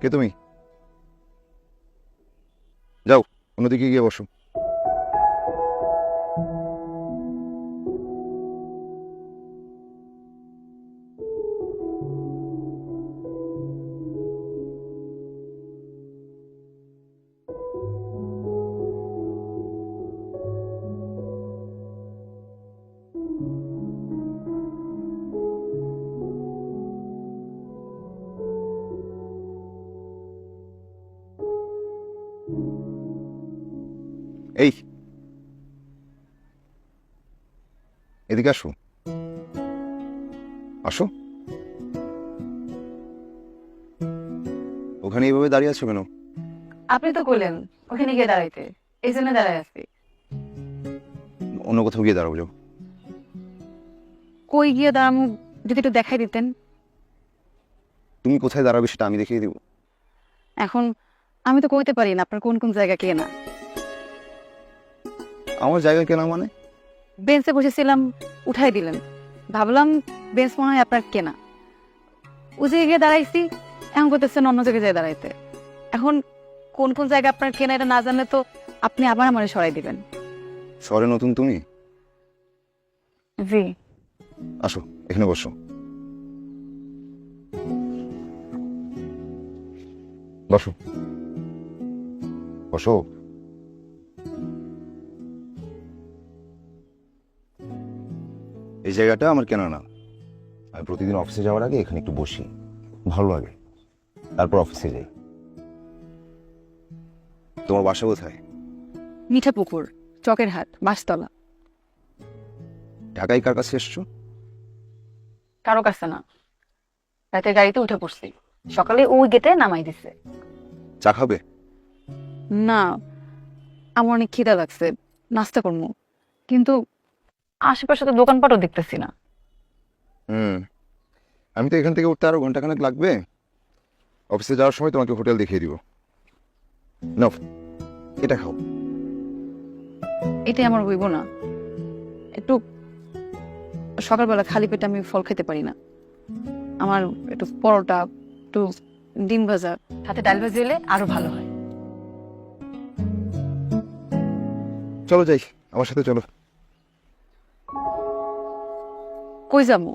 কে তুমি? যাও অন্যদিকে গিয়ে বসো। এই এদিকে আসো, আসো। ওখানে এইভাবে দাঁড়িয়ে আছো কেন? আপনি তো বললেন ওখানে গিয়ে দাঁড়াইতে, এই জন্য দাঁড়াই আছি। অন্য কোথাও গিয়ে দাঁড়াবো, যাও। কই গিয়ে দাঁড়ামু যদি একটু দেখাই দিতেন। তুমি কোথায় দাঁড়াবে সেটা আমি দেখিয়ে দিব। এখন আমি তো কইতে পারি না আপনার কোন কোন জায়গা কেনা। আমার জায়গা কেনা মানে? বেঞ্চে বসেছিলাম, উঠাই দিলেন, ভাবলাম বেঞ্চ মনে হয় আপনার কেনা। ও জায়গায় গিয়ে দাঁড়াইছি, এখন করতেছেন অন্য জায়গায় যায় দাঁড়াইতে। এখন কোন কোন জায়গা আপনার কেনা এটা না জানলে তো আপনি আবার আমার সরাই দিবেন। শহরে নতুন তুমি? জি। আসো এখানে বসো, বসো বসো। এই জায়গাটা আমার কেনা না। আমি প্রতিদিন অফিসে যাওয়ার আগে এখানে একটু বসি, ভালো লাগে, তারপর অফিসে যাই। তোমার বাসা কোথায়? মিঠাপুকুর, চকের হাট, বাসতলা। ঢাকায় কার কাছে এসছো? কারো কাছে না, রাতের গাড়িতে উঠে পড়ছি, সকালে ওই গেটে নামাই দিছে। চা খাবে? না, আমার অনেক খিদা লাগছে, নাস্তা করবো, কিন্তু আশেপাশে তো দোকানপাটও দেখতেছি না। আমি তো এখান থেকে উঠতে আরো ঘন্টাখানেক লাগবে। অফিসে যাওয়ার সময় তোমাকে হোটেল দেখিয়ে দিব। নাও এটা খাও। এটাই আমার হইব না। একটু সকালবেলা খালি পেটে আমি ফল খেতে পারি না। আমার একটু পরোটা, একটু ডিম ভাজা, সাথে ডাল ভাজি হলে আরো ভালো হয়। চলো যাই, আমার সাথে চলো। কই যাবো?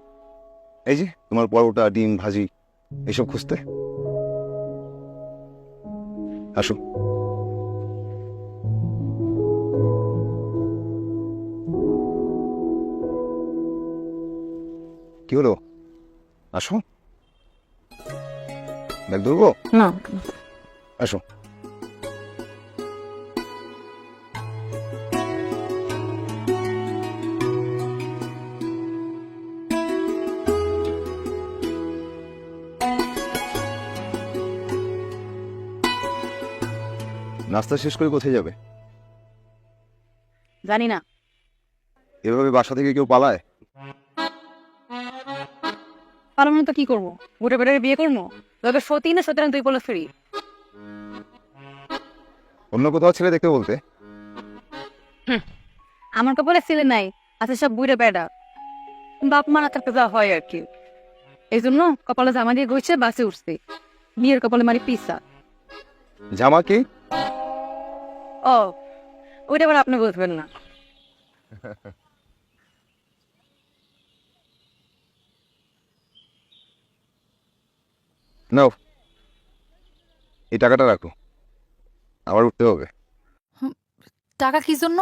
এই যে তোমার পরোটা, ডিম ভাজি এইসব খুঁজতে। আসো। কি হলো? আসো, ব্যাগ ধরবো? না, আসো। নাস্তা শেষ করে কোথায় যাবে? জানি না। এভাবে বাসা থেকে কেউ পালায়? পারবো তো কি করবো? বুড়ে বেড়ে বিয়ে করবো? তবে সতী না সতীরান তুই বলে ফিরি। অন্য কোথাও ছেলে দেখতে বলতে। আমার কপালে ছেলে নাই, আছে সব বুড়ে বেড়া। বাপ মা না থাকতে যা হয় আর কি। এই জন্য কপালে জামা দিয়ে গইছে, বাসে উঠছি। বিয়ের কপালে মারি পিসা। জামা কি? ও, ওইটা আবার আপনি বুঝবেন না। নাও এই টাকাটা রাখো, আবার উঠতে হবে। টাকা কি জন্য?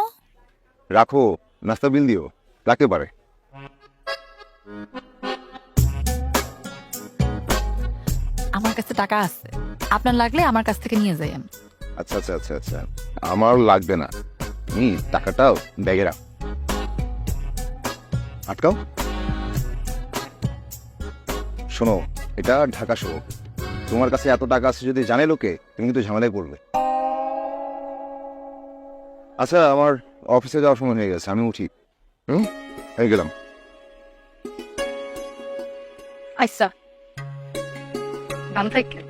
রাখো, নাস্তা বিল দিও, রাখতে পারে। আমার কাছে টাকা আছে, আপনার লাগলে আমার কাছ থেকে নিয়ে যাইয়েন। আচ্ছা আচ্ছা আচ্ছা আচ্ছা, আমার লাগবে না, তুমি টাকাটাও ব্যাগে রাখো। আটকাও। শোনো, এটা ঢাকা শহর, তোমার কাছে এত টাকা আছে যদি জানে লোকে, তুমি কিন্তু ঝামেলায় পড়বে। আচ্ছা, আমার অফিসে যাওয়ার সময় হয়ে গেছে, আমি উঠি। হয়ে গেলাম। আচ্ছা, ভালো থাকেন।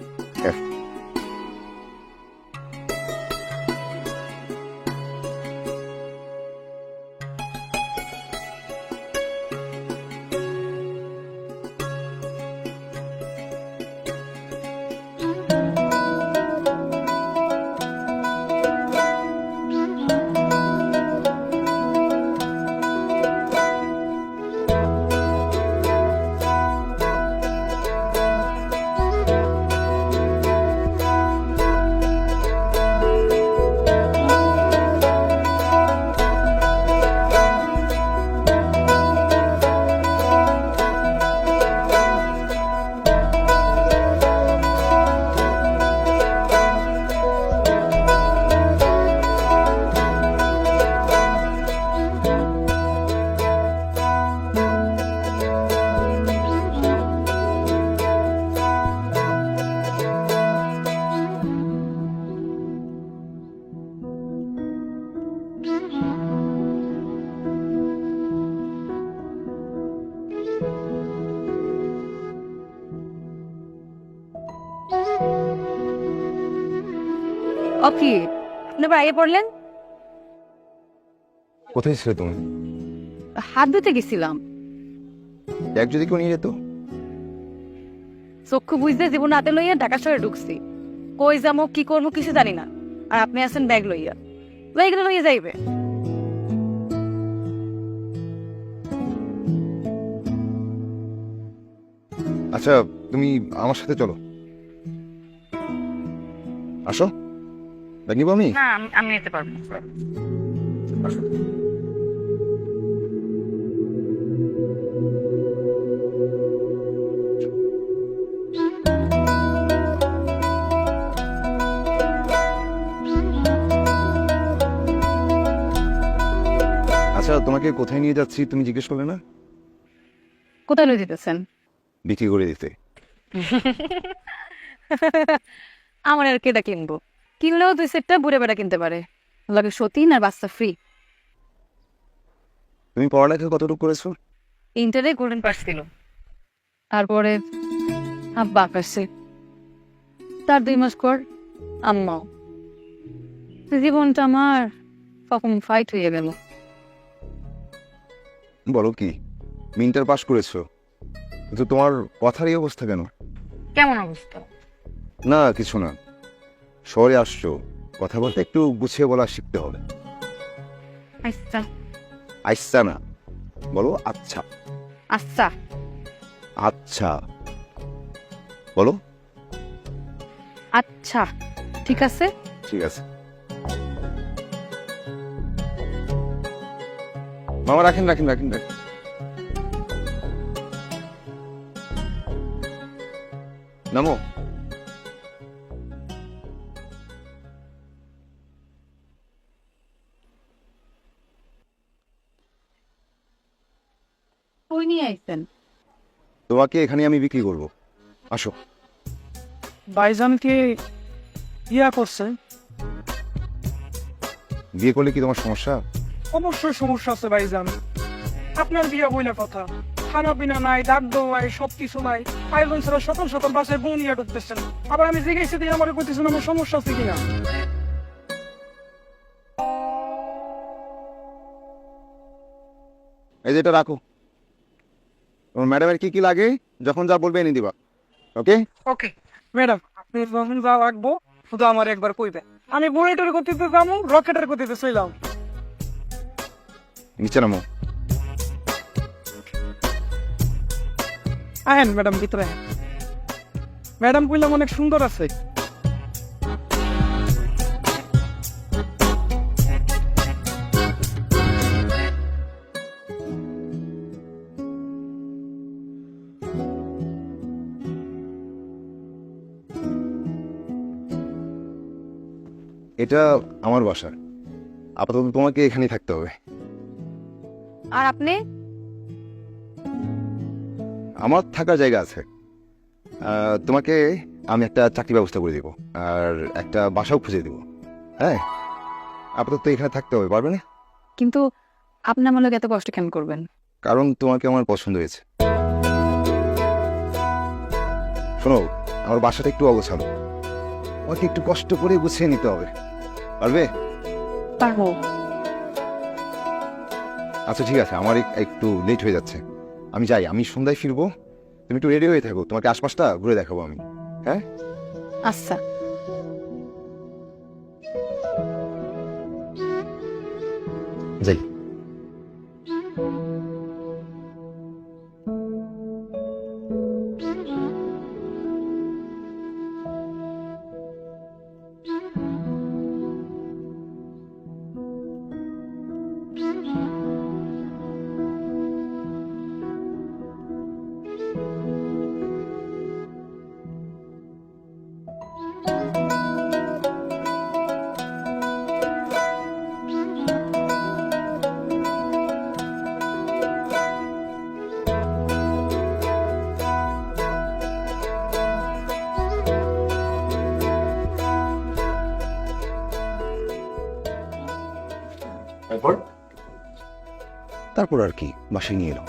ওকে, আপনি আবার আগে পড়লেন? কোথায় ছিলে তুমি? হাত ধুতে গেছিলাম। ব্যাগ যদি কেউ নিয়ে যেত? চক্ষু বুঝতে জীবন হাতে লইয়া ঢাকা শহরে ঢুকছি। কই যাবো কি করবো কিছু জানি না, আর আপনি আছেন ব্যাগ লইয়া। ব্যাগ লইয়া যাইবে। আচ্ছা, তুমি আমার সাথে চলো। আসো, ব্যাগ নিবো আমি। না, আমি নিতে পারবো না। আসো। আচ্ছা, তোমাকে কোথায় নিয়ে যাচ্ছি তুমি জিজ্ঞেস করলে না? কোথায় লই দিতেছেন? বিক্রি করে দিতে। আমার আর কেটা কিনবো? কিনলেও 2 সেটটা বুড়ে বেড়া কিনতে পারে, লাগে সতীন আর বাচ্চা ফ্রি। তুমি পড়ালেখা কতটুকু করেছো? ইন্টারে গোল্ডেন পাস ছিল, তারপরে আব্বা আকাশে, তার 2 মাস পর আম্মাও। জীবনটা আমার কখন ফাইট হয়ে গেল। বলো কি, ইন্টার পাস করেছো, কিন্তু তোমার কথার এই অবস্থা কেন? কেমন অবস্থা? না কিছু না, শহরে আসছো, কথা বলতে একটু গুছিয়ে বলা শিখতে হবে। আচ্ছা আচ্ছা না, বলো আচ্ছা। আচ্ছা আচ্ছা বলো। আচ্ছা, ঠিক আছে। ঠিক আছে মামা, রাখেন রাখেন রাখেন রাখেন। নামো। কই নিয়ে আইছেন? তোমাকে এখানে আমি বিক্রি করব, আসো। ভাইজানকে ইয়া করছে। বিয়ে করলে কি তোমার সমস্যা? অবশ্যই সমস্যা আছে ভাইজান, আপনার বিয়া বইলা কথা, খানা পিনা নাই, ডাক দেওয়াই সব কিছু নাই। আয়োজন ছাড়া সকাল সকাল বাসায় বোন ইয়া করতেছেন, আবার আমি জিজ্ঞাসা দিয়ে আমার কইতেছেন আমার সমস্যা আছে কিনা। এই যে এটা রাখো, তোমার ম্যাডামের কি কি লাগে যখন যা বলবে এনে দিবা। ওকে ওকে ম্যাডাম, আপনি যখন যা লাগবো শুধু আমার একবার কইবেন। আমি বুলেটের গতিতে যাবো, রকেটের গতিতে চইলাম। নিচে নামো। আহেন ম্যাডাম, ভিতরে আহেন। ম্যাডাম কইলাম অনেক সুন্দর আছে। এটা আমার বাসা, আপাতত তোমাকে এখানেই থাকতে হবে। আর আপনি? আমার থাকার জায়গা আছে, তোমাকে আমি একটা চাকরি ব্যবস্থা করে দিব, আর একটা বাসাও খুঁজে দিব। হ্যাঁ, আপাতত এখানে থাকতে হবে, পারবে না? কিন্তু আপনি আমার লোক এত কষ্ট কেন করবেন? কারণ তোমাকে আমার পছন্দ হয়েছে। শোনো, আমার বাসাটা একটু অগোছালো, তোমাকে একটু কষ্ট করে গুছিয়ে নিতে হবে, পারবে? পারবো। আচ্ছা ঠিক আছে, আমার একটু লেট হয়ে যাচ্ছে, আমি যাই, আমি সন্ধ্যায় ফিরবো, তুমি একটু রেডি হয়ে থাকো, তোমাকে আশপাশটা ঘুরে দেখাবো আমি। হ্যাঁ আচ্ছা। যাই। তারপর আর কি, বাসায় নিয়ে এলো।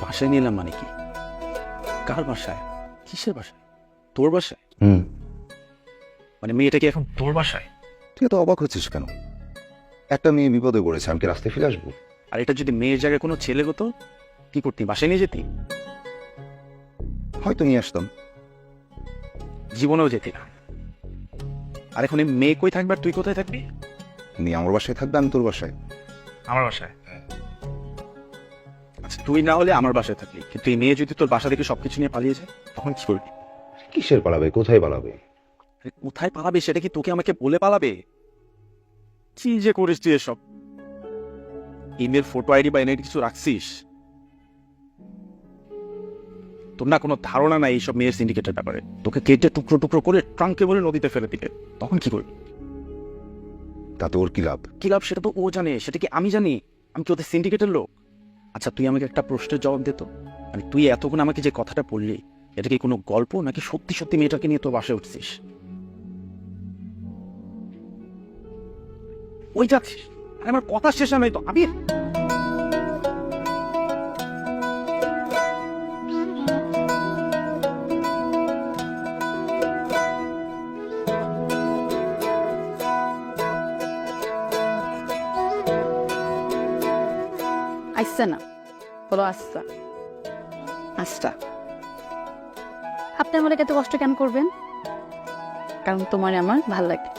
বাসায় নিলাম মানে কি? কার বাসায়? কিসের বাসায়? তোর বাসায়? মানে মেয়েটা কি এখন তোর বাসায়? তুই এত অবাক হচ্ছিস কেন? একটা মেয়ে বিপদে পড়েছে, আমি কি রাস্তায় ফিরে আসবো? আর এটা যদি মেয়ের জায়গায় কোনো ছেলে হতো, কি করতি? বাসায় নিয়ে যেতি? হয়তো নিয়ে আসতাম। জীবনেও যেতি না। আর এখন এই মেয়ে কই থাকবে আর তুই কোথায় থাকবি? নিয়ে আমার বাসায় থাকবে, আমি তোর বাসায়। আমার বাসায়? আচ্ছা, তুই না হলে আমার বাসায় থাকলি, কিন্তু এই মেয়ে যদি তোর বাসা থেকে সবকিছু নিয়ে পালিয়ে যায়, তখন কি করবি? কিসের পালাবে, কোথায় পালাবে? আরে কোথায় পালাবে সেটা কি তোকে আমাকে বলে পালাবে? কি যে করিস তুই এসব? ইমেল, ফটো আইডি বা এনে কিছু রাখছিস? তোর না কোনো ধারণা নাই এইসব মেয়ের সিন্ডিকেটের ব্যাপারে। তোকে কেটে টুকরো টুকরো করে ট্রাঙ্কে বলে নদীতে ফেলে দিবে, তখন কি করবি? তাতে ওর কি লাভ? কি লাভ সেটা তো ও জানে, সেটা কি আমি জানি? আমি কি ওদের সিন্ডিকেটের লোক? আচ্ছা, তুই আমাকে একটা প্রশ্নের জবাব দে তো। মানে তুই এতক্ষণ আমাকে যে কথাটা বললি, এটা কি কোনো গল্প নাকি সত্যি সত্যি মেয়েটাকে নিয়ে তো বাসে উঠছিস? ওই যাচ্ছিস? আরে আমার কথা শেষ নয় তো আবির। আসছে না, বলো আচ্ছা আচ্ছা। আপনি আমাকে এত কষ্ট কেন করবেন? কারণ তোমার আমার ভাল লাগে।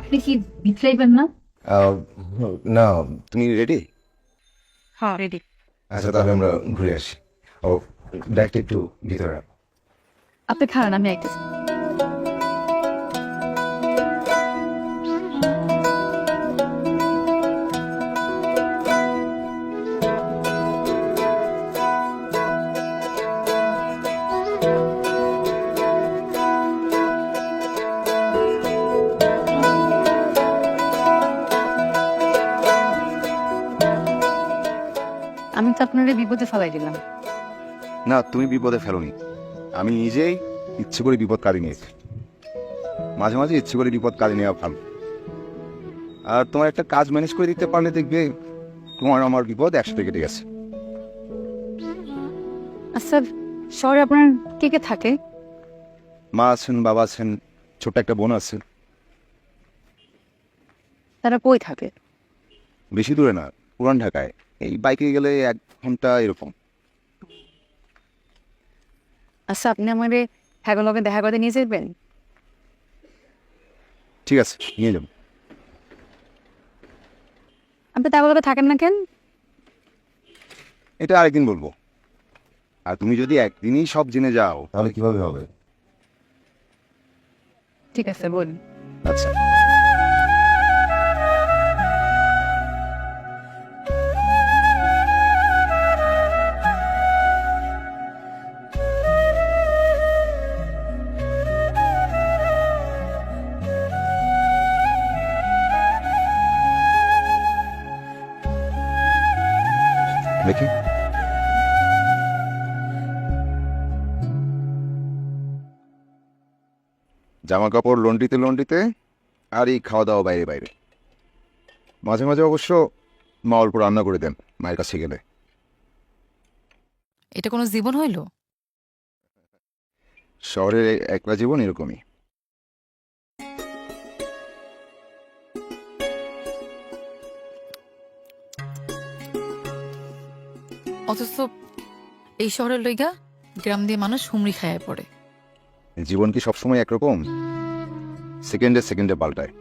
আপনি কি বিতলাইবেন না? না, তুমি রেডি? হ্যাঁ রেডি। আচ্ছা, তাহলে আমরা ঘুরে আসি। ও, ব্যাগটা একটু ভিতরে রাখ। আপনি খারান, আমি আইতেছি। আমি তো আপনার বিপদে ফেলাই দিলাম। না, তুমি বিপদে ফেলোনি, আমি নিজেই ইচ্ছে করে বিপদ কাড়ি নিয়েছি। মাঝে মাঝে ইচ্ছে করে বিপদ কাড়ি নেওয়া ভালো। আর তোমার একটা কাজ ম্যানেজ করে দিতে পারলে দেখবে তোমার আমার বিপদ একসাথে কেটে গেছে। আচ্ছা, শহরে আপনার কে কে থাকে? মা আছেন, বাবা আছেন, ছোট্ট একটা বোন আছে। তারা কই থাকে? বেশি দূরে না, পুরান ঢাকায়। এই বাইকে গেলে 1 ঘন্টা এরকম। আচ্ছা, আপনি আমারে হ্যাগলগে দেখা করতে নিয়ে যাবেন? ঠিক আছে, নিয়ে যাবো। আপনি হ্যাগলগে থাকেন না কেন? এটা আরেকদিন বলবো। আর তুমি যদি একদিনই সব জেনে যাও তাহলে কিভাবে হবে? ঠিক আছে, বলুন। আচ্ছা। দেখি জামা কাপড় লন্ড্রিতে লন্ড্রিতে, আর এই খাওয়া দাওয়া বাইরে বাইরে। মাঝে মাঝে অবশ্য মা অল্প রান্না করে দেন মায়ের কাছে গেলে। এটা কোনো জীবন হইল? শহরের একলা জীবন এরকমই। অথচ এই শহরের লইগা গ্রাম দিয়ে মানুষ হুমড়ি খায় পড়ে। জীবন কি সবসময় একরকম? সেকেন্ডে সেকেন্ডে পাল্টায়।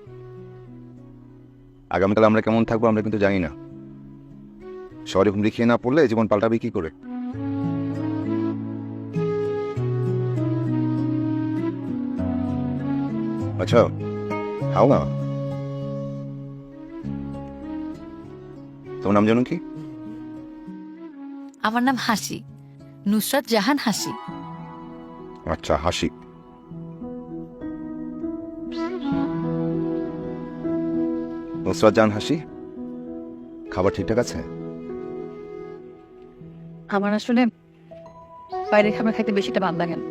আগামীকাল আমরা কেমন থাকবো আমরা কিন্তু জানি না। শহরে হুমড়ি খেয়ে না পড়লে জীবন পাল্টাবে কি করে? আচ্ছা, খাও না। তোমার নাম জানো কি? আমার নাম হাসি, নুসরাত জাহান হাসি। আচ্ছা, হাসি। নুসরাত জাহান হাসি, খাবার ঠিকঠাক আছে? আমার আসলে বাইরের খাবার খাইতে বেশিটা ভালো লাগে না।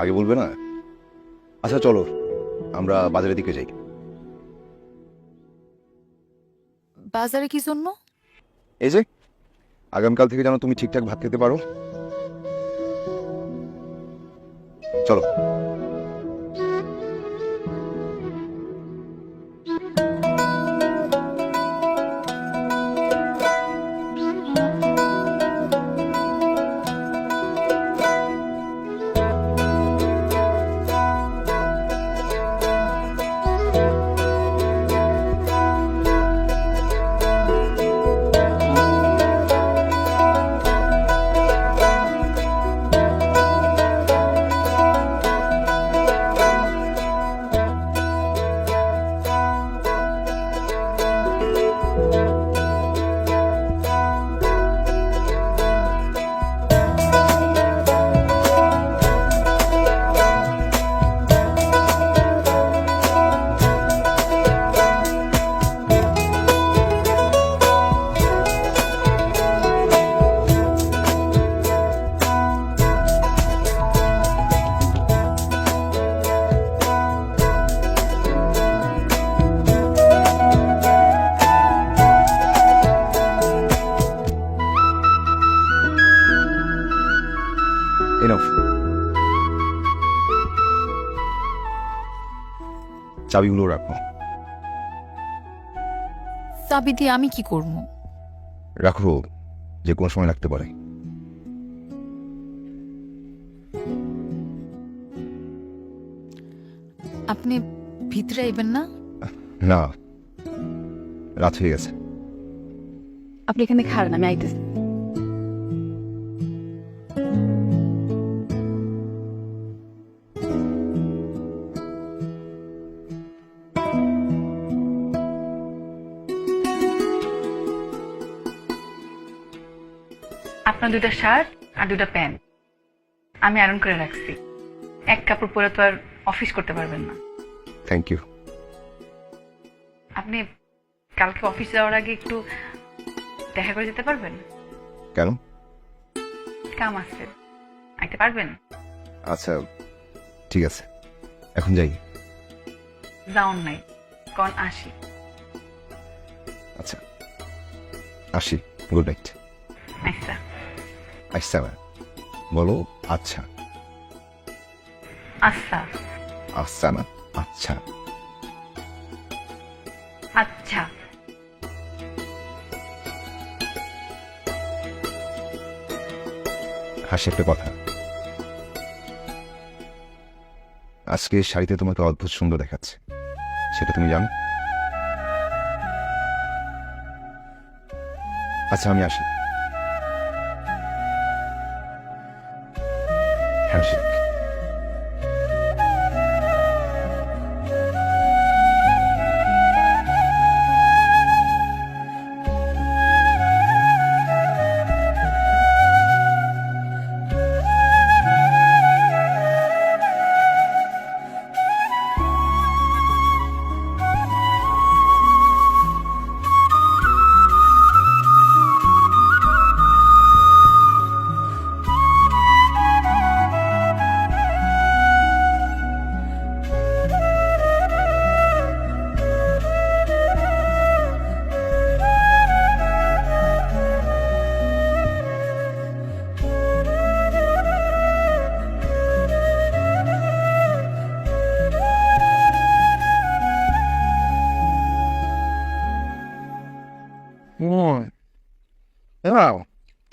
আগে বলবে না? আচ্ছা চলো আমরা বাজারের দিকে যাই। বাজারে কি জন্য? এই যে আগামীকাল থেকে যেন তুমি ঠিকঠাক ভাত খেতে পারো। চলো। এনাফ। চাবিগুলো রাখো। চাবি দিয়ে আমি কি করবো? রাখো, যে কোনো সময় লাগতে পারে। আপনি ভিতরে আইবেন না? না, রাত হয়ে গেছে। আপনি এখানে খাবেন, আমি আইতেছি। আপনার 2টা শার্ট আর 2টা প্যান্ট আমি আয়রন করে রাখছি। এক কাপড় পরে তো আর অফিস করতে পারবেন না। Thank you. আপনি কালকে অফিস যাওয়ার আগে একটু দেখা করে যেতে পারবেন? কেন? কাম আছে, আইতে পারবেন? আচ্ছা ঠিক আছে, এখন যাই। যাওন নাই, কন আসি। আচ্ছা আসি, গুড নাইট। আচ্ছা আচ্ছা বলো। আচ্ছা। আচ্ছা আচ্ছা না, আচ্ছা। আচ্ছা। হাসি, একটা কথা। আজকে শাড়িতে তোমাকে অদ্ভুত সুন্দর দেখাচ্ছে, সেটা তুমি জানো? আচ্ছা আমি আসি। হ্যান্ডশেক।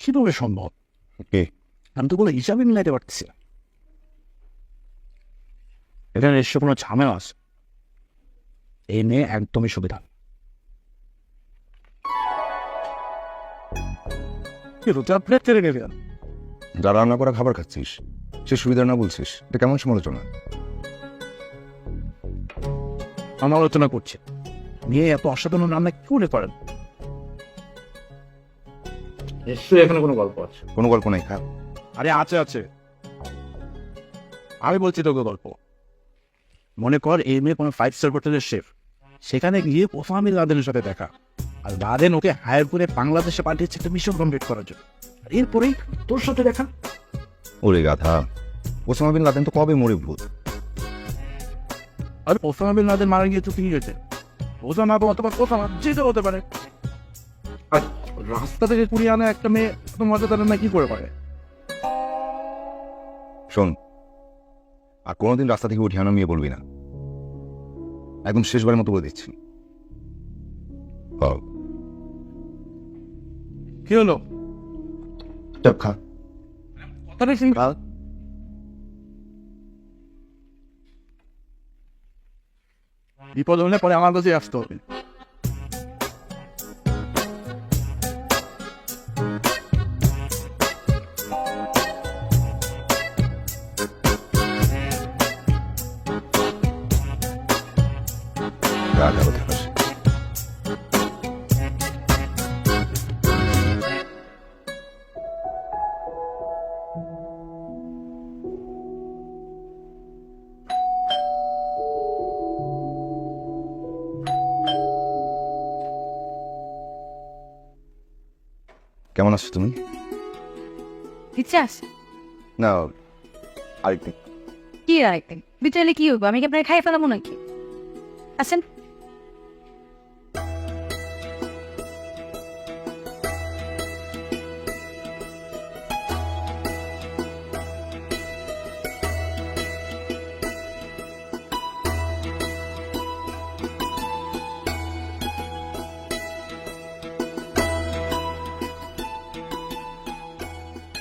কিভাবে সম্ভব? কে? আমি তো কোনো হিসাবে মিলাইতে পারতেছি না। এখানে এসে কোনো ঝামেলা আছে, এই মেয়ে একদমই সুবিধা। যা রান্না করা খাবার খাচ্ছিস সে সুবিধা না বলছিস, এটা কেমন সমালোচনা? আমার আলোচনা করছে, মেয়ে এত অসাধারণ রান্না কি করে করেন? নিশ্চয়ই এখানে কোনো গল্প আছে। কোনো গল্প নাই, খা। আরে আছে আছে, আমি বলছি তোকে গল্প। মনে কর এই মেয়ে কোনো 5 স্টার হোটেলের শেফ, সেখানে গিয়ে ওসামা লাদেনের সাথে দেখা, আর লাদেন ওকে হায়ার করে বাংলাদেশে পাঠিয়েছে একটা মিশন কমপ্লিট করার জন্য, আর এরপরেই তোর সাথে দেখা। ওরে গাধা, ওসামা বিন লাদেন তো কবে মরে ভূত। আর ওসামা বিন লাদেন মারা গিয়ে তো কি হয়েছে? ওসামা অথবা ওসামা যেটা হতে পারে। আর রাস্তা থেকে কুড়িয়ে আনা একটা মেয়ে তো মজাদার না কি করে পারে? শোন, আর কোনোদিন রাস্তা থেকে উঠে আনা মেয়ে বলবি না, একদম শেষবারের মতো বলে দিচ্ছি। কি হলো? চাপ খা। কথাটা শুন। বিপদ হলে পরে আমার কাছে আসতে হবে। গাধা কোথায় পাশে। কেমন আছো তুমি? বিশ্বাস না, আরেকদিন। কি আর একদিন বিচারলে কি হইব? আমি কি আপনাকে খাই ফেলাবো নাকি? আসেন।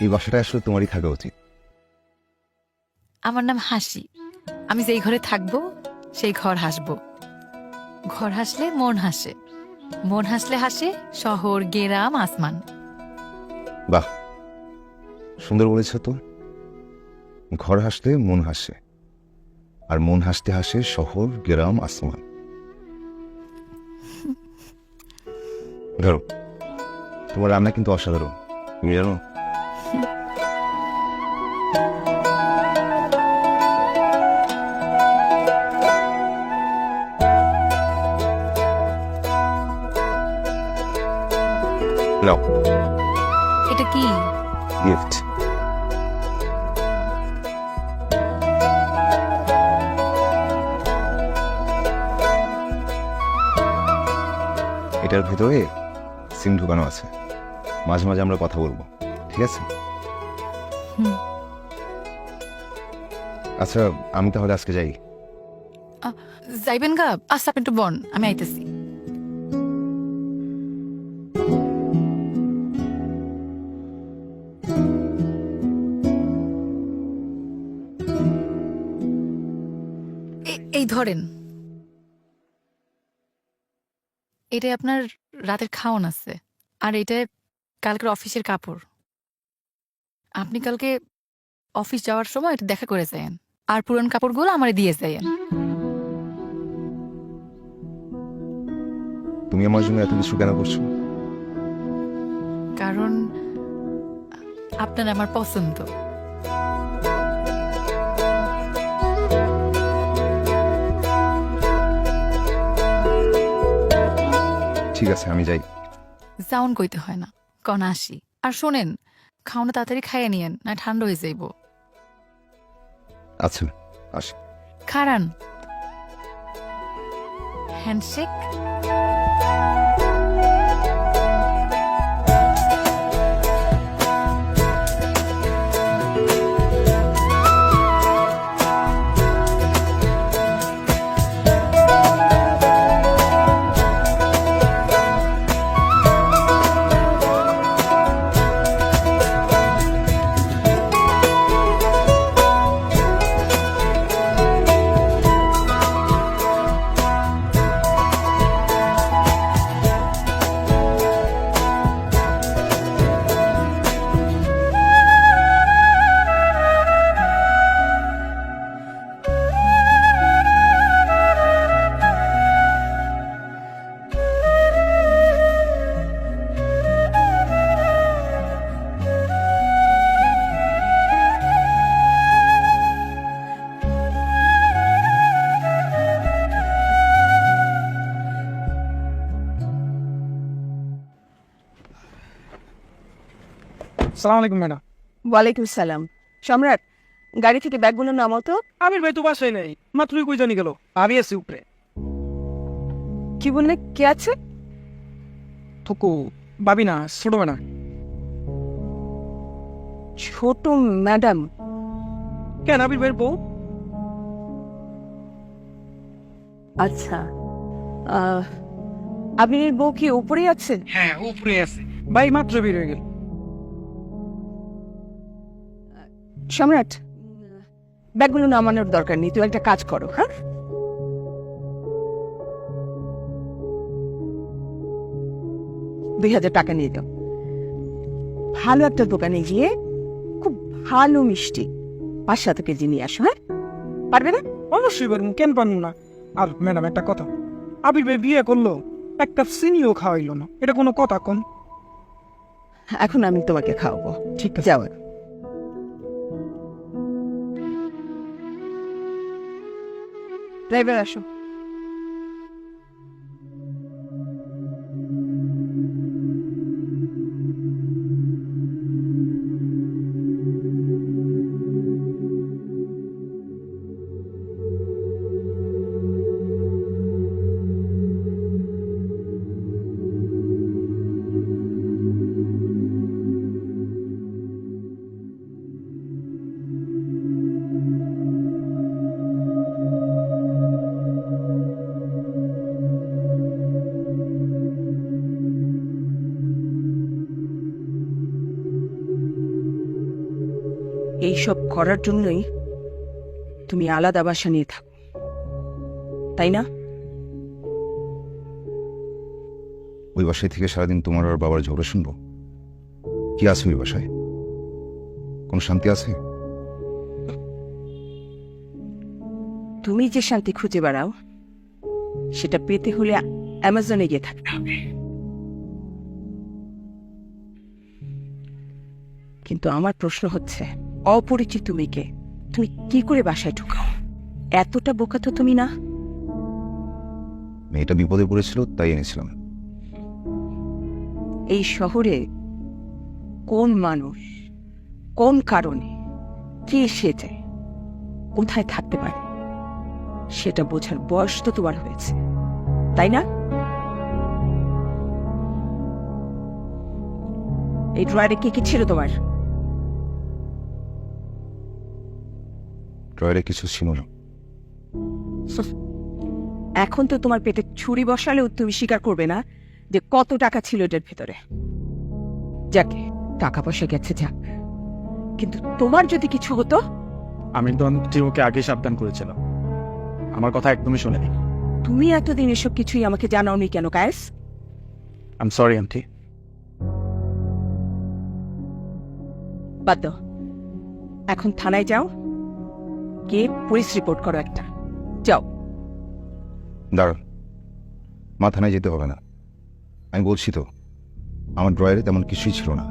এই বাসাটা আসলে তোমারই থাকা উচিত। আমার নাম হাসি, আমি যেই ঘরে থাকবো সেই ঘর হাসবো। ঘর হাসলে মন হাসে, মন হাসলে হাসে শহর, গ্রাম, আসমান। বাহ, সুন্দর বলেছ তো। ঘর হাসলে মন হাসে, আর মন হাসতে হাসে শহর, গ্রাম, আসমান। ধরো, তোমার রান্না কিন্তু অসাধারণ, তুমি জানো? নাও, এটা কি? গিফট। এটার ভেতরে সিম ঢুকানো আছে, মাঝে মাঝে আমরা কথা বলবো, ঠিক আছে? হুম। আচ্ছা, আমি তাহলে আজকে যাই। যাইবেন গা? আচ্ছা, আপনি একটু বন, আমি আইতেছি। এই ধরেন, এটা আপনার রাতের খাওয়ান আছে, আর এটা কালকের অফিসের কাপড়। আপনি কালকে অফিস যাওয়ার সময় এটা দেখা করে যায়েন, আর পুরান কাপড়গুলো আমারে দিয়ে যায়েন। তুমি আমার জন্য এত কিছু কেন করছো? কারণ আপনার আমার পছন্দ। ঠিক আছে, আমি যাই। যাউন কইতে হয় না, কন আসি। আর শোনেন, খাওনা তাড়াতাড়ি খাইয়ে নিয়েন, না ঠান্ডা হয়ে যাইব। আচ্ছা, আসি। খারান, হ্যান্ডশেক। সালাম আলাইকুম ম্যাডাম। ওয়ালাইকুম সালাম। সম্রাট, গাড়ি থেকে ব্যাগগুলো নামাও তো। আমির ভাই তো বাসায় নেই, মাত্রই কই জানি গেল। আমি আছি উপরে। কি বললে, কে আছে? থুকু ভাবি না, ছোট ম্যাডাম। ছোট ম্যাডাম? কেন, আবির ভাইয়ের বউ? আচ্ছা, আবিরের বউ কি উপরেই আছে? হ্যাঁ, উপরে আছে। ভাই মাত্র বের হয়ে গেল। সম্রাট, ব্যাগগুলো নামানোর দরকার নেই, তুই একটা কাজ করো। হ্যাঁ, 2000 টাকা নিয়ে যাও। ভালো একটা দোকানে গিয়ে খুব ভালো মিষ্টি 5-7 কেজি নিয়ে আসো। হ্যাঁ, পারবে না? অবশ্যই পারবো, কেন পারবো না। আর ম্যাডাম একটা কথা, আবির ভাই বিয়ে করলো, এক কাপ চিনিও খাওয়াইলো না, এটা কোনো কথা কোন? এখন আমি তোমাকে খাওয়াবো। ঠিক আছে। যাও। ড্রাইভার আসো। এইসব করার জন্যই তুমি আলাদা বাসা নিয়ে থাকো, তাই না? ওই বাসায় থেকে সারাদিন তোমার আর বাবার ঝগড়া শুনবো? কি আছে ওই বাসায়? কোনো শান্তি আছে? তুমি যে শান্তি খুঁজে বেড়াও, সেটা পেতে হলে অ্যামাজনে গিয়ে থাকতে হবে। কিন্তু আমার প্রশ্ন হচ্ছে, অপরিচিত মেয়েকে তুমি কি করে বাসায় ঢুকাও? এতটা বোকা তো তুমি না। মেয়েটা বিপদে পড়েছিল, তাই এনেছিলাম। এই শহরে কোন মানুষ, কোন কারণে, কে সেজে, কোথায় থাকতে পারে, সেটা বোঝার বয়স তো তোমার হয়েছে, তাই না? এই ড্রয়ারে কে কি ছিল তোমার? ড্রয়ারে কিছু ছিল না। এখন তো তোমার পেটে ছুরি বসালেও তুমি স্বীকার করবে না যে কত টাকা ছিল এটার ভেতরে। যাকে টাকা পয়সা গেছে যাক, কিন্তু তোমার যদি কিছু হতো। আমি তো ওকে আগে সাবধান করেছিলাম, আমার কথা একদমই শোনেনি। তুমি এতদিন এসব কিছুই আমাকে জানাওনি কেন Kayes? I am sorry aunty. বাদ দাও, এখন থানায় যাও, গিয়ে পুলিশ রিপোর্ট করো একটা। যাও। দাঁড়া, মা থানায় যেতে হবে না। আমি বলছি তো, আমার ড্রয়ারে তেমন কিছুই ছিল না।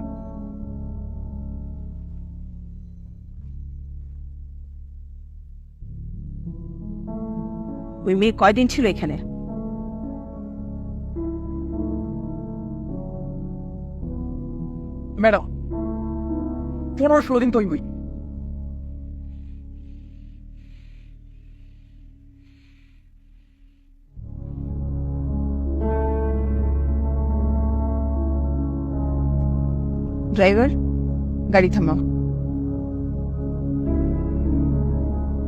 ওই মেয়ে কয়দিন ছিল এখানে? ম্যাডাম 15-16 দিন তো হইবই। ড্রাইভার, গাড়ি থামাও।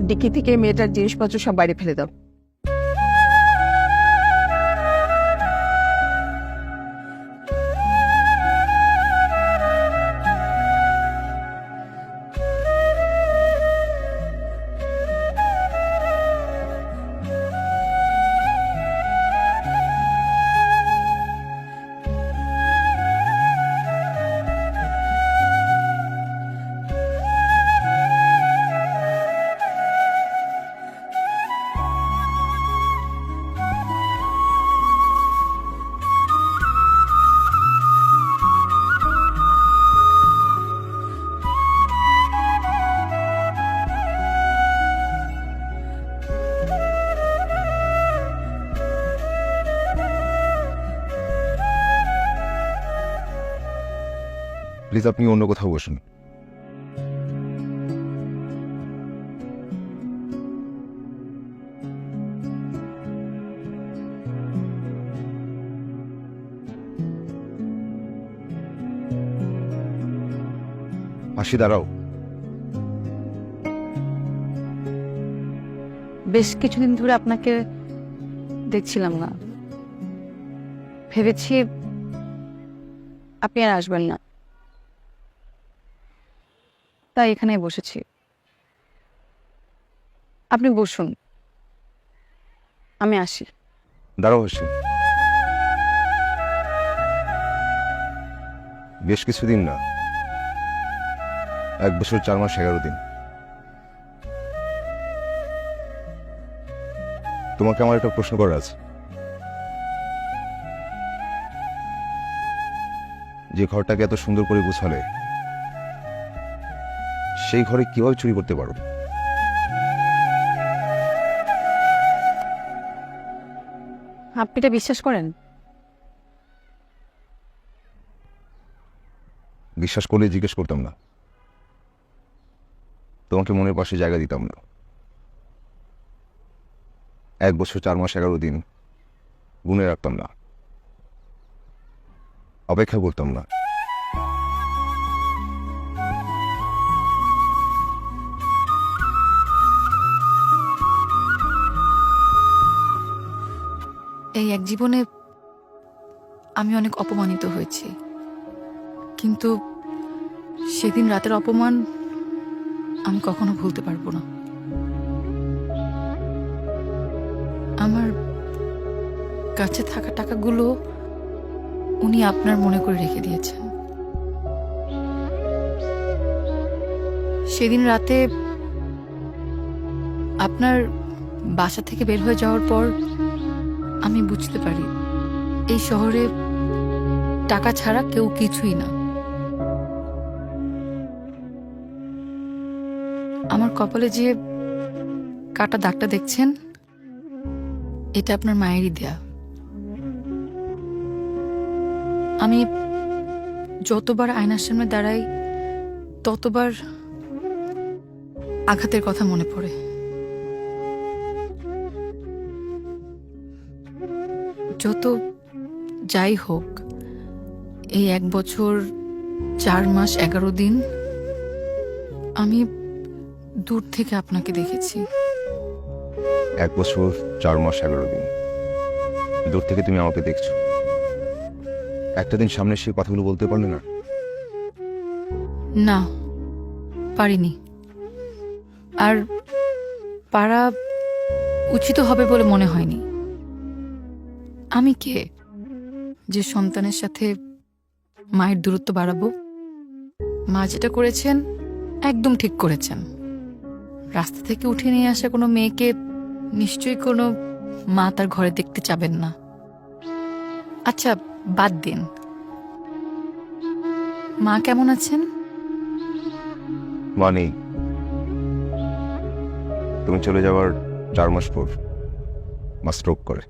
ডিকি থেকে মেয়েটার জিনিসপত্র সব বাইরে ফেলে দাও। প্লিজ আপনি অন্য কোথাও বসুন। আসি, দাঁড়াও। বেশ কিছুদিন ধরে আপনাকে দেখছিলাম না, ভেবেছি আপনি আর আসবেন না, তাই এখানে বসেছি। আপনি বসুন, আমি আসি। দাঁড়াও আসি। বেশ কিছুদিন না, 1 বছর 4 মাস 11 দিন। তোমাকে আমার একটা প্রশ্ন করার আছে। যে ঘরটাকে এত সুন্দর করে গুছালে, সেই ঘরে কিভাবে চুরি করতে পারো? আপনি এটা বিশ্বাস করেন? বিশ্বাস করলে জিজ্ঞেস করতাম না, তোমাকে মনের পাশে জায়গা দিতাম না। 1 বছর 4 মাস 11 দিন গুনে রাখতাম না, অপেক্ষা করতাম না। এই এক জীবনে আমি অনেক অপমানিত হয়েছি, কিন্তু সেদিন রাতের অপমান আমি কখনো ভুলতে পারবো না। আমার কাছে থাকা টাকাগুলো উনি আপনার মনে করে রেখে দিয়েছেন। সেদিন রাতে আপনার বাসা থেকে বের হয়ে যাওয়ার পর আমি বুঝতে পারি এই শহরে টাকা ছাড়া কেউ কিছুই না। আমার কপালে যে কাটা দাগটা দেখছেন, এটা আপনার মায়েরই দেয়া। আমি যতবার আয়নার সামনে দাঁড়াই, ততবার আঘাতের কথা মনে পড়ে। যত যাই হোক, এই 1 বছর 4 মাস 11 দিন আমি দূর থেকে আপনাকে দেখেছি। 1 বছর 4 মাস 11 দিন দূর থেকে তুমি আমাকে দেখছো, একটা দিন সামনে সে কথাগুলো বলতে পারলে না? না, পারিনি। আর পারা উচিত হবে বলে মনে হয়নি। আমি কে যে সন্তানের সাথে মায়ের দূরত্ব বাড়াবো? মা যেটা করেছেন একদম ঠিক করেছেন। রাস্তা থেকে উঠে নিয়ে আসা কোনো মেয়েকে নিশ্চয়ই কোনো মা তার ঘরে দেখতে চাবেন না। আচ্ছা, বাদ দিন, মা কেমন আছেন? মা নেই। তুমি চলে যাওয়ার 4 মাস পর মা স্ট্রোক করে।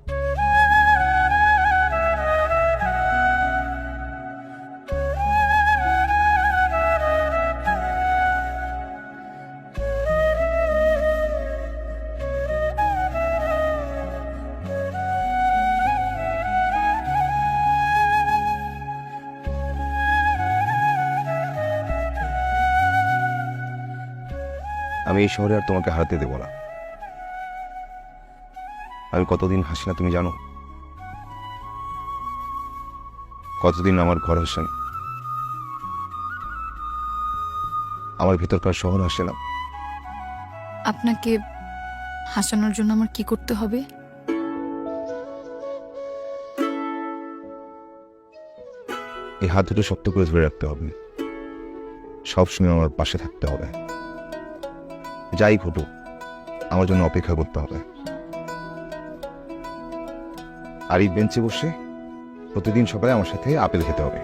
আমি এই শহরে আর তোমাকে হারাতে দেব না। আমি কতদিন হাসি না তুমি জানো? কতদিন আমার ঘর হাসেন, আমার ভিতরকার শহর হাসে না। আপনাকে হাসানোর জন্য আমার কি করতে হবে? এই হাত দুটো শক্ত করে ধরে রাখতে হবে, সবসময় আমার পাশে থাকতে হবে। যাই ঘটুক আমার জন্য অপেক্ষা করতে হবে। আর এই বেঞ্চে বসে প্রতিদিন সকালে আমার সাথে আপেল খেতে হবে।